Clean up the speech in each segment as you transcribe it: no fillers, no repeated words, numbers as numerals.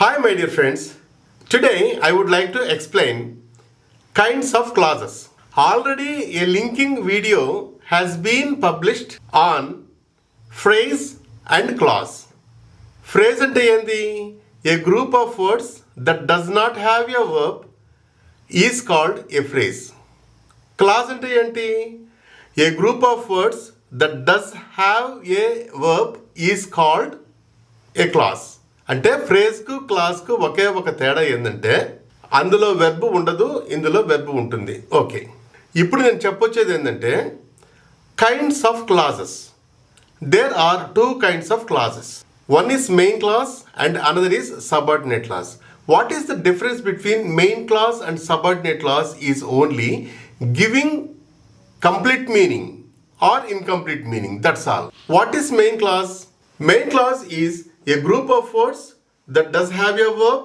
Hi my dear friends, today I would like to explain kinds of clauses. Already a linking video has been published on phrase and clause. Phrase ante endi? A group of words that does not have a verb is called a phrase. Clause ante enti? A group of words that does have a verb is called a clause. అంటే ఫ్రేజ్కు క్లాస్కు ఒకే ఒక తేడా ఏంటంటే అందులో verb ఉండదు, ఇందులో verb ఉంటుంది. Okay, ఇప్పుడు నేను చెప్పొచ్చేది ఏంటంటే kinds of clauses. There are two kinds of clauses. One is main clause and another is subordinate clause. What is the difference between main clause and subordinate clause is only giving complete meaning or incomplete meaning. That's all. What is main clause? Main clause is a group of words that does have a verb.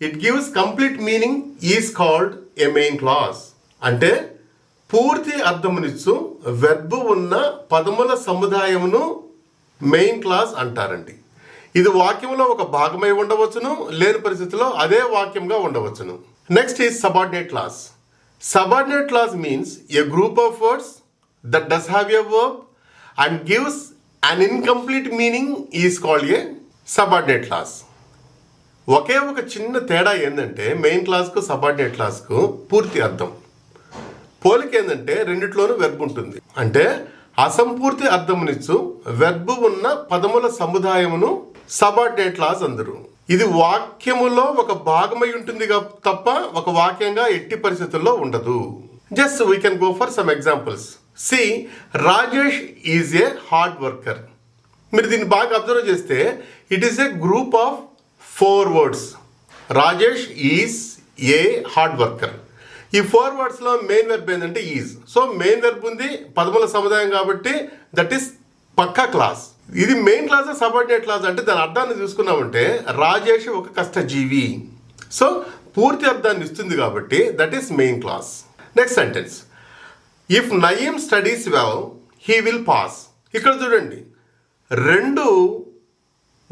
It gives complete meaning is called a main clause. అంటే పూర్తి అర్థమునిచ్చు verb ఉన్న పదముల సముదాయమును main class అంటారండి. ఇది వాక్యంలో ఒక భాగమై ఉండవచ్చును, లేని పరిస్థితిలో అదే వాక్యంగా ఉండవచ్చును. Next is subordinate class. Subordinate clause means a group of words that does have a verb and gives an incomplete meaning is called a subordinate clause. ఒకే ఒక చిన్న తేడా ఏంటంటే మెయిన్ క్లాస్కు సబార్డినేట్ క్లాస్కు పూర్తి అర్థం. పోలిక ఏంటంటే రెండిట్లోనూ వెర్బ్ ఉంటుంది. అంటే అసంపూర్తి అర్థమునిచ్చు వెర్బ్ ఉన్న పదముల సముదాయమును సబార్డినేట్ క్లాస్ అందరు. ఇది వాక్యములో ఒక భాగమై ఉంటుంది తప్ప ఒక వాక్యంగా ఎట్టి పరిస్థితుల్లో ఉండదు. Just we can go for some examples. See, Rajesh is a hard worker. మీరు దీన్ని బాగా అబ్జర్వ్ చేస్తే it is a group of 4 words. Rajesh is a hard worker. ఈ 4 wordsలో మెయిన్ వెర్బ్ ఏంటంటే ఈజ్. సో మెయిన్ వెర్బ్ ఉంది, పదముల సముదాయం కాబట్టి దట్ ఈస్ పక్కా క్లాస్. ఇది మెయిన్ క్లాస్ సబార్డినేట్ క్లాస్ అంటే దాని అర్థాన్ని చూసుకున్నామంటే రాజేష్ ఒక కష్టజీవి. సో పూర్తి అర్థాన్ని ఇస్తుంది కాబట్టి that is main clause. Next sentence, if Naeem studies well he will pass. ఇక్కడ చూడండి 2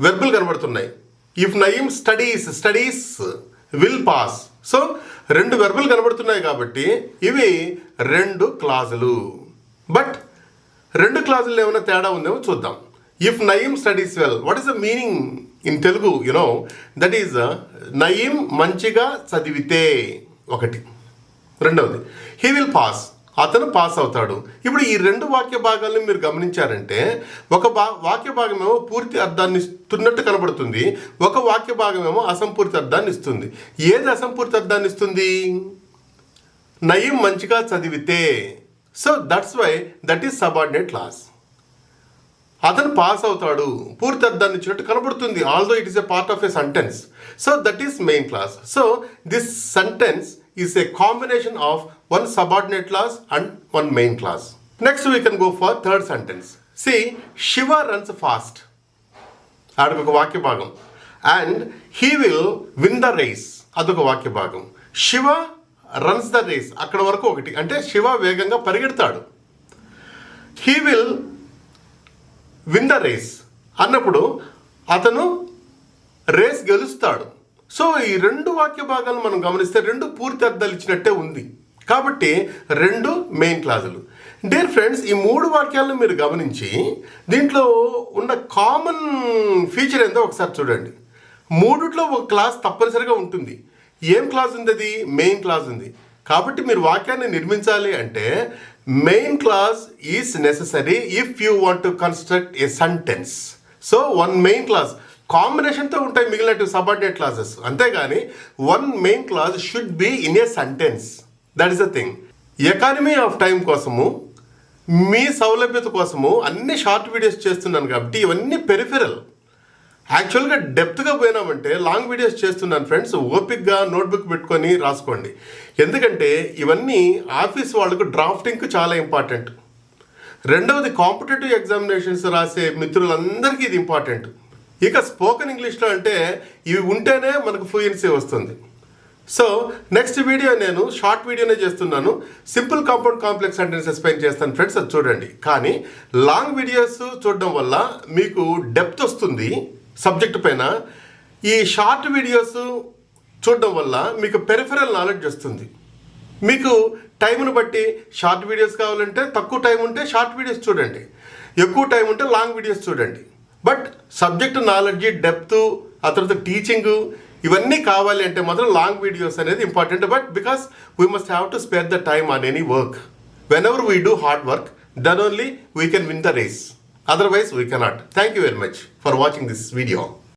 వెర్బులు కనబడుతున్నాయి. If Naeem studies will pass. So 2 వెర్బులు కనబడుతున్నాయి కాబట్టి ఇవి 2 క్లాజులు. బట్ 2 క్లాజుల్లో ఏమైనా తేడా ఉందేమో చూద్దాం. If Naeem studies well, what is the meaning in Telugu? That is Naeem మంచిగా చదివితే ఒకటి. రెండవది హీ విల్ పాస్, అతను పాస్ అవుతాడు. ఇప్పుడు ఈ 2 వాక్య భాగాలను మీరు గమనించారంటే ఒక వాక్య భాగమేమో పూర్తి అర్థాన్ని ఇస్తున్నట్టు కనబడుతుంది, ఒక వాక్య భాగమేమో అసంపూర్తి అర్థాన్ని ఇస్తుంది. ఏది అసంపూర్తి అర్థాన్ని ఇస్తుంది? నయీం మంచిగా చదివితే. So that's why that is subordinate clause. అతను పాస్ అవుతాడు పూర్తి అర్థాన్ని ఇచ్చినట్టు కనబడుతుంది, although it is a part of a sentence. So that is main clause. So this sentence is a combination of 1 subordinate clause and 1 main clause. Next we can go for third sentence. See, Shiva runs fast. అదొక వాక్య భాగం. And he will win the race. అదొక వాక్య భాగం. Shiva runs the race, అక్కడ వరకు ఒకటి. అంటే శివ వేగంగా పరిగెడతాడు. He will win the race అన్నప్పుడు అతను రేస్ గెలుస్తాడు. సో ఈ 2 వాక్య భాగాలను మనం గమనిస్తే 2 పూర్తి అర్థాలు ఇచ్చినట్టే ఉంది కాబట్టి 2 మెయిన్ క్లాజులు. డియర్ ఫ్రెండ్స్, ఈ 3 వాక్యాలను మీరు గమనించి దీంట్లో ఉన్న కామన్ ఫీచర్ ఏందో ఒకసారి చూడండి. 3లో ఒక క్లాస్ తప్పనిసరిగా ఉంటుంది. ఏం క్లాస్ ఉంది? అది మెయిన్ క్లాస్ ఉంది. కాబట్టి మీరు వాక్యాన్ని నిర్మించాలి అంటే main class is necessary if you want to construct a sentence. So 1 main class కాంబినేషన్తో ఉంటాయి మిగిలిన సబార్డినేట్ క్లాసెస్. అంతేగాని 1 main class should be in a sentence. That is the thing. Economy of time కోసము, మీ సౌలభ్యత కోసము అన్ని షార్ట్ వీడియోస్ చేస్తున్నాను కాబట్టి ఇవన్నీ పెరిఫెరల్. యాక్చువల్గా డెప్త్గా పోయినామంటే లాంగ్ వీడియోస్ చేస్తున్నాను ఫ్రెండ్స్. ఓపిక్గా నోట్బుక్ పెట్టుకొని రాసుకోండి. ఎందుకంటే ఇవన్నీ ఆఫీస్ వాళ్ళకు డ్రాఫ్టింగ్కి చాలా ఇంపార్టెంట్. రెండవది కాంపిటేటివ్ ఎగ్జామినేషన్స్ రాసే మిత్రులందరికీ ఇది ఇంపార్టెంట్. ఇక స్పోకెన్ ఇంగ్లీష్లో అంటే ఇవి ఉంటేనే మనకు ఫ్లూయెన్సీ వస్తుంది. సో నెక్స్ట్ వీడియో నేను షార్ట్ వీడియోనే చేస్తున్నాను. Simple compound complex sentences explain చేస్తాను ఫ్రెండ్స్, అది చూడండి. కానీ లాంగ్ వీడియోస్ చూడడం వల్ల మీకు డెప్త్ వస్తుంది సబ్జెక్ట్ పైన. ఈ షార్ట్ వీడియోస్ చూడడం వల్ల మీకు పెరిఫెరల్ నాలెడ్జ్ వస్తుంది. మీకు టైంను బట్టి షార్ట్ వీడియోస్ కావాలంటే తక్కువ టైం ఉంటే షార్ట్ వీడియోస్ చూడండి, ఎక్కువ టైం ఉంటే లాంగ్ వీడియోస్ చూడండి. బట్ సబ్జెక్ట్ నాలెడ్జ్, డెప్త్, ఆ తర్వాత టీచింగ్ ఇవన్నీ కావాలి అంటే మాత్రం లాంగ్ వీడియోస్ అనేది important. But because we must have to spare the time on any work. Whenever we do hard work, then only we can win the race. Otherwise, we cannot. Thank you very much for watching this video.